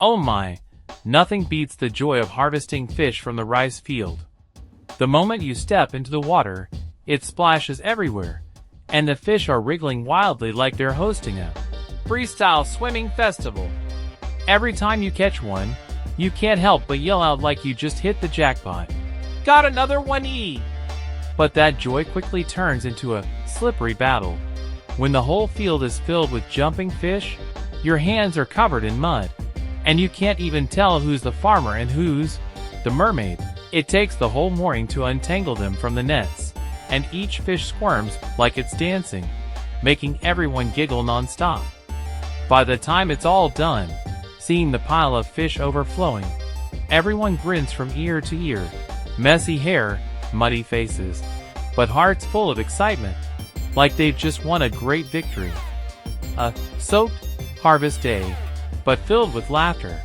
Oh my! Nothing beats the joy of harvesting fish from the rice field. The moment you step into the water, it splashes everywhere, and the fish are wriggling wildly like they're hosting a freestyle swimming festival. Every time you catch one, you can't help but yell out like you just hit the jackpot. Got another one! But that joy quickly turns into a slippery battle. When the whole field is filled with jumping fish, your hands are covered in mud, and you can't even tell who's the farmer and who's the mermaid. It takes the whole morning to untangle them from the nets, and each fish squirms like it's dancing, making everyone giggle non-stop. By the time it's all done, seeing the pile of fish overflowing, everyone grins from ear to ear, messy hair, muddy faces, but hearts full of excitement, like they've just won a great victory. A soaked harvest day, but filled with laughter,